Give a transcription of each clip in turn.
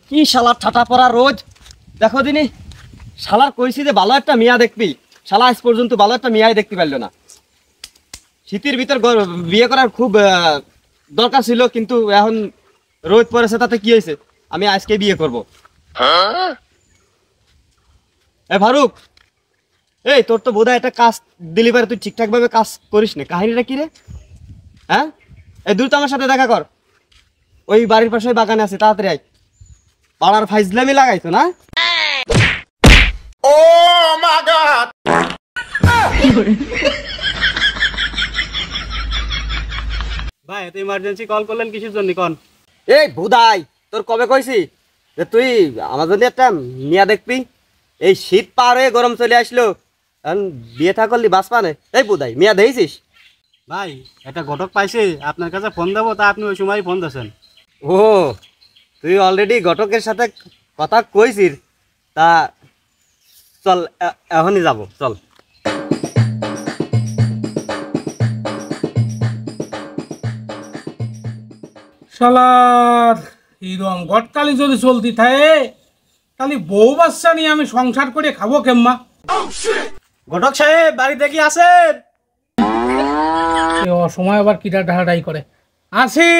কি শালার ঠাটা পড়া রোজ দেখো দিনি শালার কইছি যে ভালো একটা মিয়া দেখবি, শালা আজ পর্যন্ত ভালো একটা মিয়াই দেখতে পারলো না। শীতের ভিতর বিয়ে করার খুব দরকার ছিল, কিন্তু এখন রোদ পড়েছে, তাতে কি হয়েছে, আমি আজকে বিয়ে করব। এ ফারুক, এই তোর তো বোধহয় একটা কাজ দিলি পারে, তুই ঠিকঠাক ভাবে কাজ করিস না, কাহিনীটা কি রে? হ্যাঁ, এই দ্রুত আমার সাথে দেখা কর, ওই বাড়ির পাশে বাগানে আছে, তাড়াতাড়ি আয়। পাড়ার ফাইজলামি লাগাইছো না? ও মা গড! ভাই এত ইমার্জেন্সি কল করলেন কিসের জন্য কোন? এই বুদাই, তোর কবে কইছি যে তুই আমার জন্য একটা মিয়া দেখবি? এই শীত পার হয়ে গরম চলে আসলো, এখন বিয়ে থা করলি বাস পানে। এই বুদাই, মিয়া দেখেছিস? ভাই একটা ঘটক পাইছি, আপনার কাছে ফোন দেবো, তা আপনি ওই সময় ফোন দিয়েছেন। ও, তুই অলরেডি ঘটকের সাথে কথা কইছিস? তা চল, এখনই যাব, চল। শালার এরম গটকালি যদি চলতি থাকে তাহলে বউ বাচ্চা নিয়ে আমি সংসার করে খাবো কেম্মা? ঘটক সাহেব বাড়িতে কি আছেন? সময় আবার কিটা ঢাড়াই করে আসি।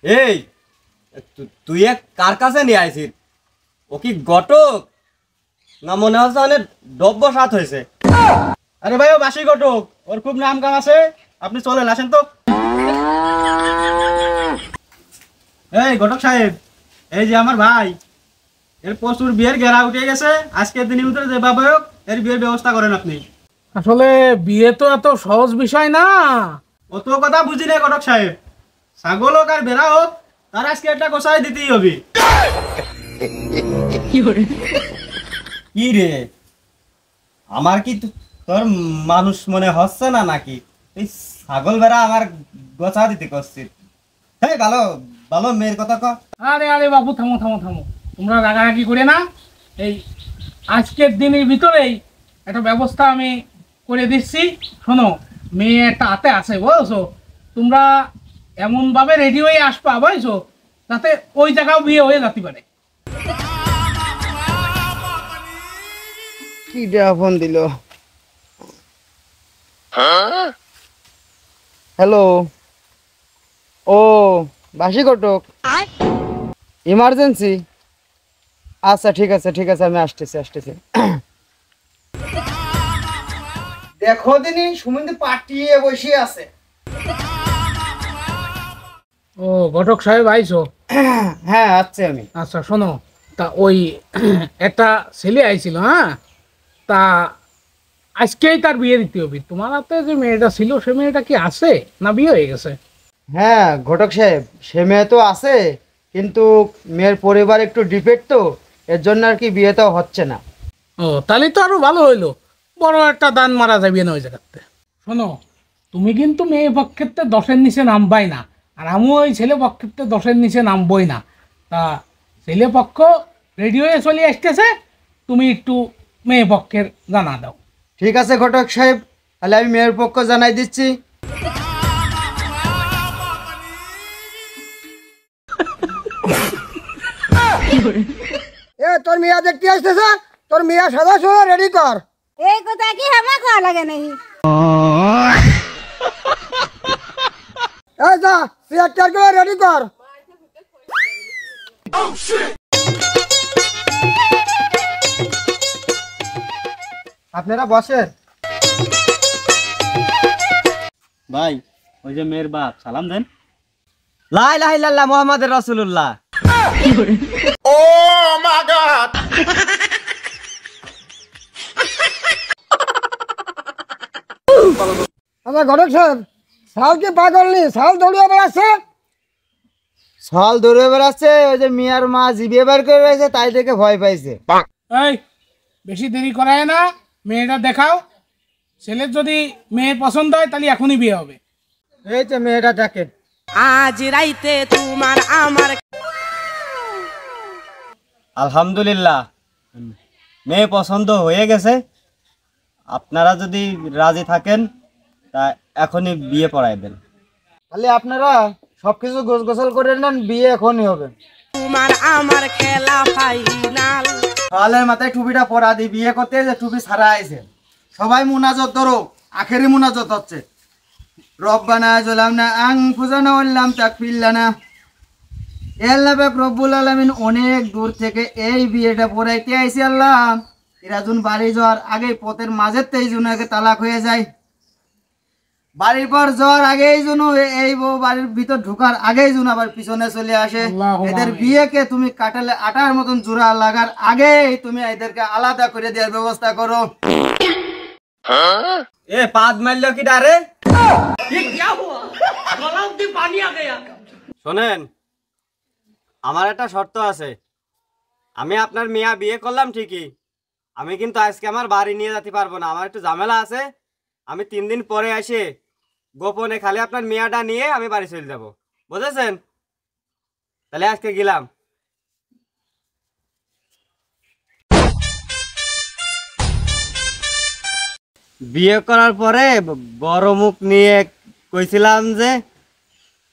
এই তুই কার কাছে নিয়ে আইছিস? ও কি ঘটক না মনে হচ্ছে অনেক দ্রব্য সাত হয়েছে? আরে ভাই ও বাসি ঘটক, ওর খুব নাম কাম আছে, আপনি চলেন, আসেন তো। এই ঘটক সাহেব, এই যে আমার ভাই, এর প্রচুর বিয়ের গেরা উঠে গেছে, আজকের দিনের ভিতরে যে বাবা হোক এর বিয়ের ব্যবস্থা করেন আপনি। আসলে বিয়ে তো এত সহজ বিষয় না। অত কথা বুঝি না ঘটক সাহেব, ছাগল হোক আর বেড়া হোক, তার আজকে একটা গোসাই দিতেই হবে। কি রে, আমার কি তোর মানুষ মনে হচ্ছে না নাকি? তুই ছাগল বেড়া আমার গোছা দিতে করছিস? হ্যাঁ, ভালো ভালো মেয়ের কথা ক। আরে আরে বাবু, থামো থামো থামো, তোমরা রাগারাগি করে না। এই আজকের দিনের ভিতরেই একটা ব্যবস্থা আমি করে দিচ্ছি। শোনো, মেয়ে একটা হাতে আছে বুঝছো, তোমরা এমনভাবে রেডি হয়ে আসবা বুঝছো, যাতে ওই জায়গাও বিয়ে হয়ে যেতে পারে। কি ফোন দিল? হ্যালো, ও বাসি ঘটক, ইমার্জেন্সি? আচ্ছা ঠিক আছে ঠিক আছে, আমি আসতেছি। দেখো দিনি সুমন্দি পাঠিয়ে বসে আছে। ও ঘটক সাহেব আইছো? হ্যাঁ আচ্ছা, আমি আচ্ছা শোনো, তা ওই একটা ছেলে আইছিল, হ্যাঁ, তা আজকেই তার বিয়ে দিতে হবে। তোমার হাতে যে মেয়েটা ছিল সে মেয়েটা কি আছে না বিয়ে হয়ে গেছে? হ্যাঁ ঘটক সাহেব, সে মেয়ে তো আছে, কিন্তু মেয়ের পরিবার একটু ডিপেন্ড, তো এর জন্য আর কি বিয়েটা হচ্ছে না। ও তাহলে তো আরো ভালো হইলো, বড় একটা দান মারা যাবে না ওই জায়গাতে। শোনো, তুমি কিন্তু মেয়ে পক্ষেতে 10-এর নিচে নামবাই না, আর আমিও ওই ছেলে পক্ষেতে 10-এর নিচে নামবই না। তা ছেলে পক্ষ রেডি হয়ে চলে আসতেছে, তুমি একটু মেয়ে পক্ষের জানা দাও। ঠিক আছে ঘটক সাহেব, তাহলে আমি মেয়ের পক্ষ জানাই দিচ্ছি। এ তোর মিয়া দেখতে আসতেছে, তোর মিয়া সাদা সোয়া রেডি কর। এই কথা কি হামা খাওয়া লাগে নাকি? এই যা চেয়ার টেয়ার করে রেডি কর। আপনারা বসেন। ভাই ওই যে মেয়ের বাপ, সালাম দেন। লা ইলাহা ইল্লাল্লাহ মুহাম্মাদুর রাসূলুল্লাহ। ও মা গড! আমার ঘটক সাহেব, শাল কি পাগল নি? শাল দৌড়িয়ে বেড়াচ্ছে। সাল দৌড়ে বেড়াচ্ছে, ওই যে মিয়ার মা জিবিয়ে বের করে রয়েছে, তাই দেখে ভয় পাইছে। এই বেশি দেরি করায় না, মেয়েটা দেখাও। ছেলের যদি মেয়ে পছন্দ হয় তাহলে এখনই বিয়ে হবে। এই তো মেয়েটা দেখেন। আজ রাইতে তোমার আমার। আলহামদুলিল্লাহ, মেয়ে পছন্দ হয়ে গেছে। আপনারা যদি রাজি থাকেন তা এখনই বিয়ে পড়াই দেন। তাহলে আপনারা সবকিছু গোছল করে নেন, বিয়ে এখনই হবে। তোমার আমার খেলা ফাইনাল। সকালের মাথায় টুপিটা পরা দি, বিয়ে করতে যে টুপি ছাড়া আইছে। সবাই মুনাজাত ধরো, আখেরি মুনাজাত হচ্ছে। রব্বানা জালামনা আনফুসানা ওয়া লাম তাগফির লানা। আল্লাহ পাক রব্বুল আলামিন অনেক দূর থেকে এই বিয়েটা পড়াইতে আইছে আল্লাহ। এরা যখন বাড়ি যাওয়ার আগে পথের মাঝের তেই জন্য আগে তালাক হয়ে যায়। বাড়ির পর যাওয়ার আগেই যেন এই বউ বাড়ির ভিতর ঢোকার আগেই যেন আবার পিছনে চলে আসে। এদের বিয়েকে তুমি কাটালে আটার মতন জোড়া লাগার আগেই তুমি এদেরকে আলাদা করে দেওয়ার ব্যবস্থা করো। এ পাদ মারলো কি ডারে? শোনেন, আমার একটা শর্ত আছে। আমি আপনার মিয়া বিয়ে করলাম ঠিকই, আমি কিন্তু আজকে আমার বাড়ি নিয়ে যেতে পারবো না, আমার একটু ঝামেলা আছে। আমি 3 দিন পরে এসে গোপনে খালি আপনার মিয়াটা নিয়ে আমি বাড়ি চলে যাব, বুঝেছেন? তাহলে আজকে গেলাম। বিয়ে করার পরে বড় মুখ নিয়ে কইছিলাম যে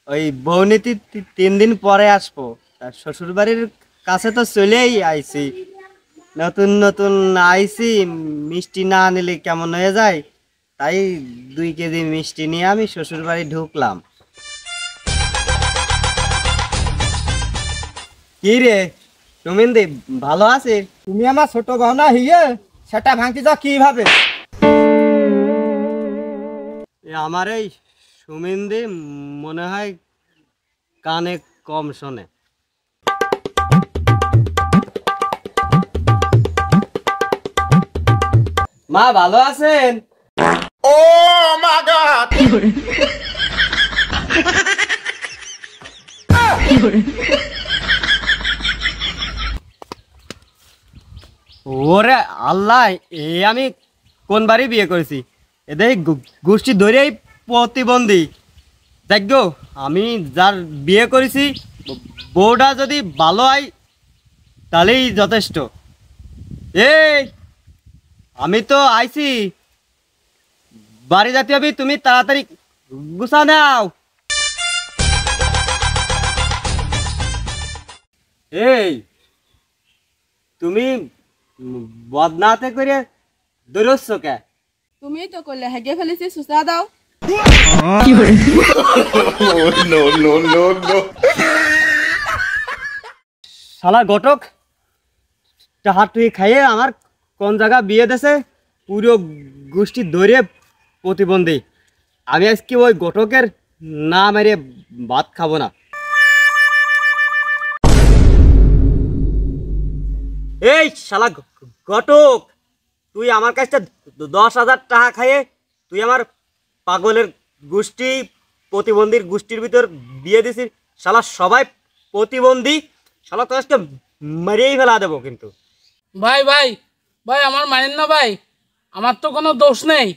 ওই বৌনীতি 3 দিন পরে আসবো। তার শ্বশুর বাড়ির কাছে তো চলেই আইছি, নতুন নতুন আইছি, মিষ্টি না নিলে কেমন হয়ে যায়, তাই 2 কেজি মিষ্টি নিয়ে আমি শ্বশুর বাড়ি ঢুকলাম। কি রে সুমিন্দি, ভালো আছিস? তুমি আমার ছোট গহনা হিয়ে সেটা ভাঙতে যাও কিভাবে? আমার এই সুমিন্দি মনে হয় কানে কম শোনে। মা ভালো আছেন? ওরে আল্লাহ, আমি কোন বাড়ি বিয়ে করেছি? এদের গোষ্ঠী ধরেই প্রতিবন্ধী। দেখো, আমি যার বিয়ে করেছি বউটা যদি ভালো হয় তাহলেই যথেষ্ট। এই আমি তো আইছি, বাড়ি যাতে হবে, তুমি তাড়াতাড়ি গুছা নাও। এই তুমি বদনাতে করে দৌড়চ্ছ কে? তুমি তো করলে হেগে ফেলেছি, সুসা দাও। শালা ঘটক টাহা তুই খাইয়ে আমার কোন জায়গা বিয়ে দেছে, পুরো গোষ্ঠী ধরে প্রতিবন্ধী। আমি আজকে ওই ঘটকের না মেরে ভাত খাবো না। এই শালা ঘটক, তুই আমার কাছে 10,000 টাকা খাইয়ে তুই আমার পাগলের গোষ্ঠী, প্রতিবন্ধীর গোষ্ঠীর ভিতর বিয়ে দিছিস। শালা সবাই প্রতিবন্ধী, শালা তো আজকে মেরেই ফেলা দেবো কিন্তু। ভাই ভাই ভাই, আমার মানেন না ভাই, আমার তো কোনো দোষ নেই,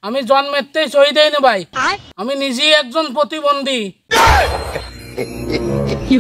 আমি জন্মেরতেই শহীদ হইনি ভাই, আমি নিজেই একজন প্রতিবন্ধী। কি